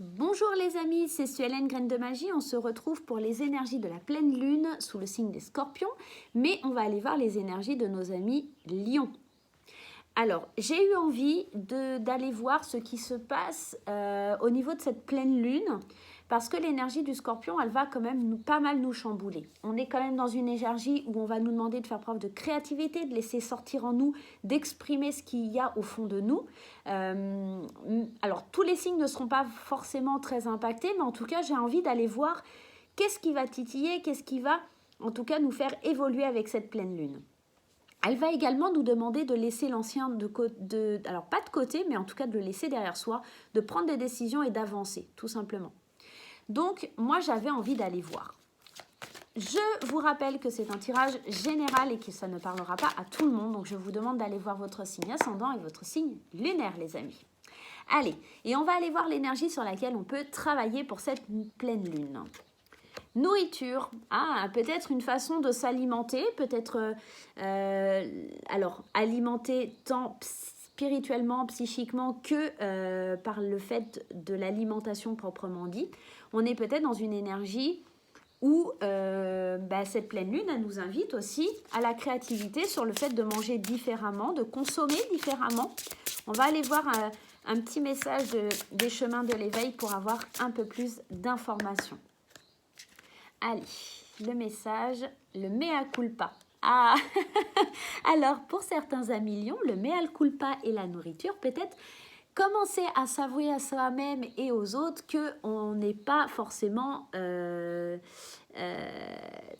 Bonjour les amis, c'est Suelen Graine de Magie. On se retrouve pour les énergies de la pleine lune sous le signe des scorpions, mais on va aller voir les énergies de nos amis lions. Alors, j'ai eu envie d'aller voir ce qui se passe au niveau de cette pleine lune, parce que l'énergie du scorpion, elle va quand même pas mal nous chambouler. On est quand même dans une énergie où on va nous demander de faire preuve de créativité, de laisser sortir en nous, d'exprimer ce qu'il y a au fond de nous. Alors, tous les signes ne seront pas forcément très impactés, mais en tout cas, j'ai envie d'aller voir qu'est-ce qui va titiller, qu'est-ce qui va, en tout cas, nous faire évoluer avec cette pleine lune. Elle va également nous demander de laisser l'ancien, alors pas de côté, mais en tout cas de le laisser derrière soi, de prendre des décisions et d'avancer, tout simplement. Donc, moi, j'avais envie d'aller voir. Je vous rappelle que c'est un tirage général et que ça ne parlera pas à tout le monde. Donc, je vous demande d'aller voir votre signe ascendant et votre signe lunaire, les amis. Allez, et on va aller voir l'énergie sur laquelle on peut travailler pour cette pleine lune. Nourriture, peut-être une façon de s'alimenter, peut-être alors alimenter tant spirituellement, psychiquement que par le fait de l'alimentation proprement dit. On est peut-être dans une énergie où cette pleine lune, elle nous invite aussi à la créativité sur le fait de manger différemment, de consommer différemment. On va aller voir un petit message des chemins de l'éveil pour avoir un peu plus d'informations. Allez, le message, le mea culpa. Alors pour certains amis lions, le mea culpa et la nourriture, peut-être commencer à s'avouer à soi-même et aux autres qu'on n'est pas forcément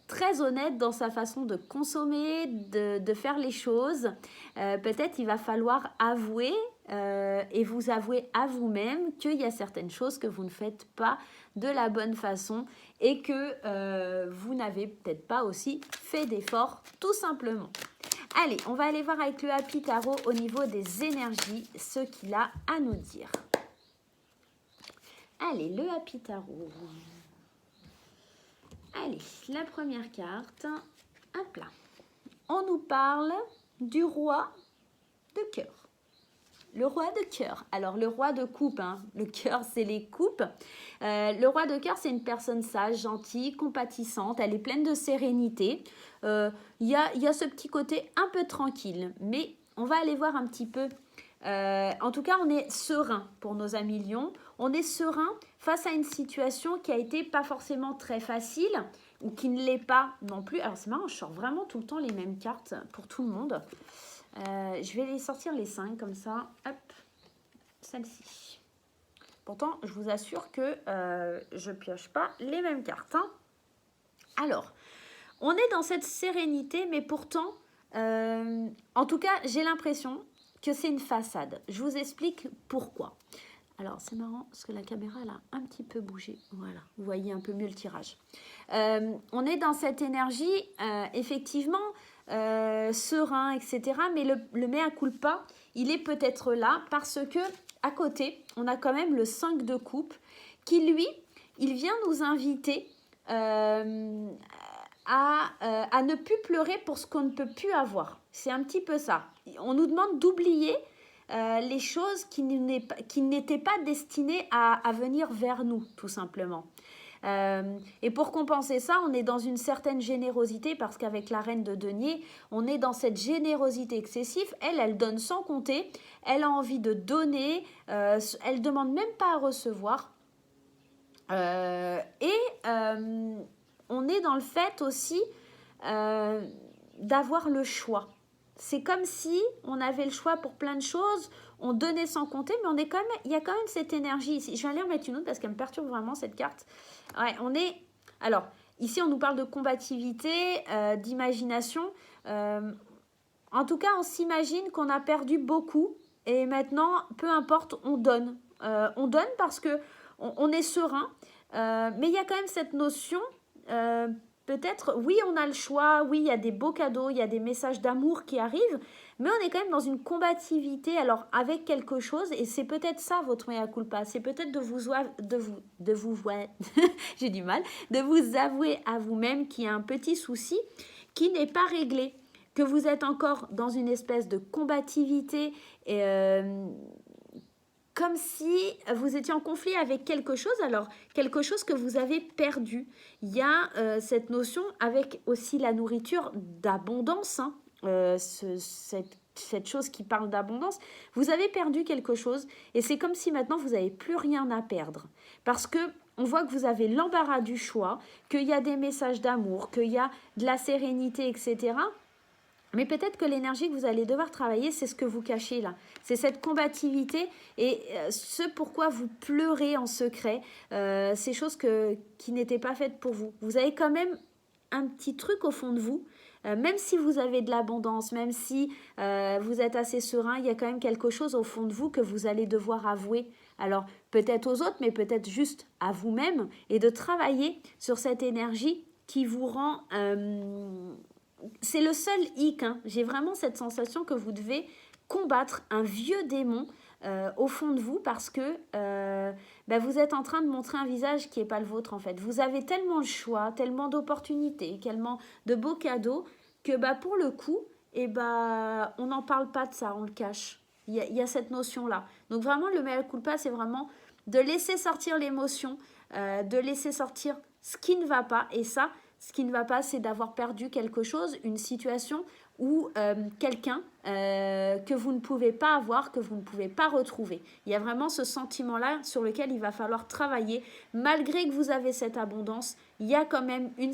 très honnête dans sa façon de consommer, de faire les choses. Peut-être il va falloir avouer et vous avouer à vous-même qu'il y a certaines choses que vous ne faites pas de la bonne façon et que vous n'avez peut-être pas aussi fait d'efforts, tout simplement. Allez, on va aller voir avec le Happy Tarot au niveau des énergies, ce qu'il a à nous dire. Allez, le Happy Tarot. Allez, la première carte. Hop là. On nous parle du roi de cœur. Le roi de cœur. Alors, le roi de coupe, le cœur, c'est les coupes. Le roi de cœur, c'est une personne sage, gentille, compatissante. Elle est pleine de sérénité. Il y a ce petit côté un peu tranquille. Mais on va aller voir un petit peu. En tout cas, on est serein pour nos amis lions. On est serein face à une situation qui a été pas forcément très facile ou qui ne l'est pas non plus. Alors, c'est marrant, je sors vraiment tout le temps les mêmes cartes pour tout le monde. Je vais les sortir les 5 comme ça. Hop, celle-ci. Pourtant, je vous assure que je pioche pas les mêmes cartes. Alors, on est dans cette sérénité, mais pourtant, en tout cas, j'ai l'impression que c'est une façade. Je vous explique pourquoi. Alors, c'est marrant parce que la caméra, elle a un petit peu bougé. Voilà, vous voyez un peu mieux le tirage. On est dans cette énergie, effectivement, serein, etc. Mais le mea culpa, il est peut-être là parce que à côté, on a quand même le 5 de coupe qui, lui, il vient nous inviter à ne plus pleurer pour ce qu'on ne peut plus avoir. C'est un petit peu ça. On nous demande d'oublier les choses qui n'étaient pas destinées à venir vers nous, tout simplement. Et pour compenser ça, on est dans une certaine générosité parce qu'avec la reine de denier, on est dans cette générosité excessive. Elle donne sans compter, elle a envie de donner, elle demande même pas à recevoir. On est dans le fait aussi d'avoir le choix. C'est comme si on avait le choix pour plein de choses, on donnait sans compter, mais il y a quand même cette énergie ici. Je vais aller en mettre une autre parce qu'elle me perturbe vraiment cette carte. Ouais, alors, ici on nous parle de combativité, d'imagination. En tout cas, on s'imagine qu'on a perdu beaucoup et maintenant, peu importe, on donne. On donne parce qu'on est serein, mais il y a quand même cette notion... peut-être, oui, on a le choix, oui, il y a des beaux cadeaux, il y a des messages d'amour qui arrivent, mais on est quand même dans une combativité, alors avec quelque chose, et c'est peut-être ça votre mea culpa, c'est peut-être j'ai du mal, de vous avouer à vous-même qu'il y a un petit souci qui n'est pas réglé, que vous êtes encore dans une espèce de combativité, comme si vous étiez en conflit avec quelque chose, alors quelque chose que vous avez perdu. Il y a cette notion avec aussi la nourriture d'abondance, hein, cette chose qui parle d'abondance. Vous avez perdu quelque chose et c'est comme si maintenant vous n'avez plus rien à perdre. Parce que on voit que vous avez l'embarras du choix, qu'il y a des messages d'amour, qu'il y a de la sérénité, etc. Mais peut-être que l'énergie que vous allez devoir travailler, c'est ce que vous cachez là. C'est cette combativité et ce pourquoi vous pleurez en secret, ces choses qui n'étaient pas faites pour vous. Vous avez quand même un petit truc au fond de vous, même si vous avez de l'abondance, même si vous êtes assez serein, il y a quand même quelque chose au fond de vous que vous allez devoir avouer. Alors peut-être aux autres, mais peut-être juste à vous-même et de travailler sur cette énergie qui vous rend... c'est le seul hic, hein. J'ai vraiment cette sensation que vous devez combattre un vieux démon au fond de vous parce que vous êtes en train de montrer un visage qui n'est pas le vôtre en fait. Vous avez tellement de choix, tellement d'opportunités, tellement de beaux cadeaux que pour le coup, on n'en parle pas de ça, on le cache. Il y a cette notion-là. Donc vraiment, le mea culpa, c'est vraiment de laisser sortir l'émotion, de laisser sortir ce qui ne va pas. Et ça, ce qui ne va pas, c'est d'avoir perdu quelque chose, une situation ou quelqu'un que vous ne pouvez pas avoir, que vous ne pouvez pas retrouver. Il y a vraiment ce sentiment-là sur lequel il va falloir travailler. Malgré que vous avez cette abondance, il y a quand même il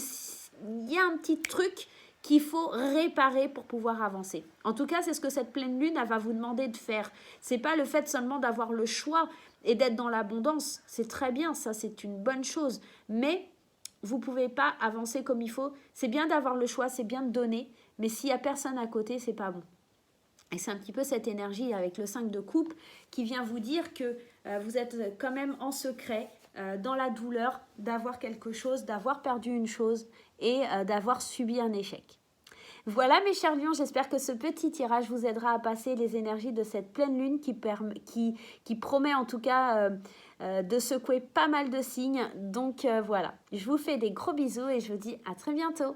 y a un petit truc qu'il faut réparer pour pouvoir avancer. En tout cas, c'est ce que cette pleine lune elle va vous demander de faire. C'est pas le fait seulement d'avoir le choix et d'être dans l'abondance. C'est très bien, ça c'est une bonne chose. Mais vous ne pouvez pas avancer comme il faut. C'est bien d'avoir le choix, c'est bien de donner, mais s'il n'y a personne à côté, c'est pas bon. Et c'est un petit peu cette énergie avec le 5 de coupe qui vient vous dire que vous êtes quand même en secret, dans la douleur d'avoir quelque chose, d'avoir perdu une chose et d'avoir subi un échec. Voilà mes chers lions, j'espère que ce petit tirage vous aidera à passer les énergies de cette pleine lune qui promet en tout cas de secouer pas mal de signes. Donc voilà, je vous fais des gros bisous et je vous dis à très bientôt.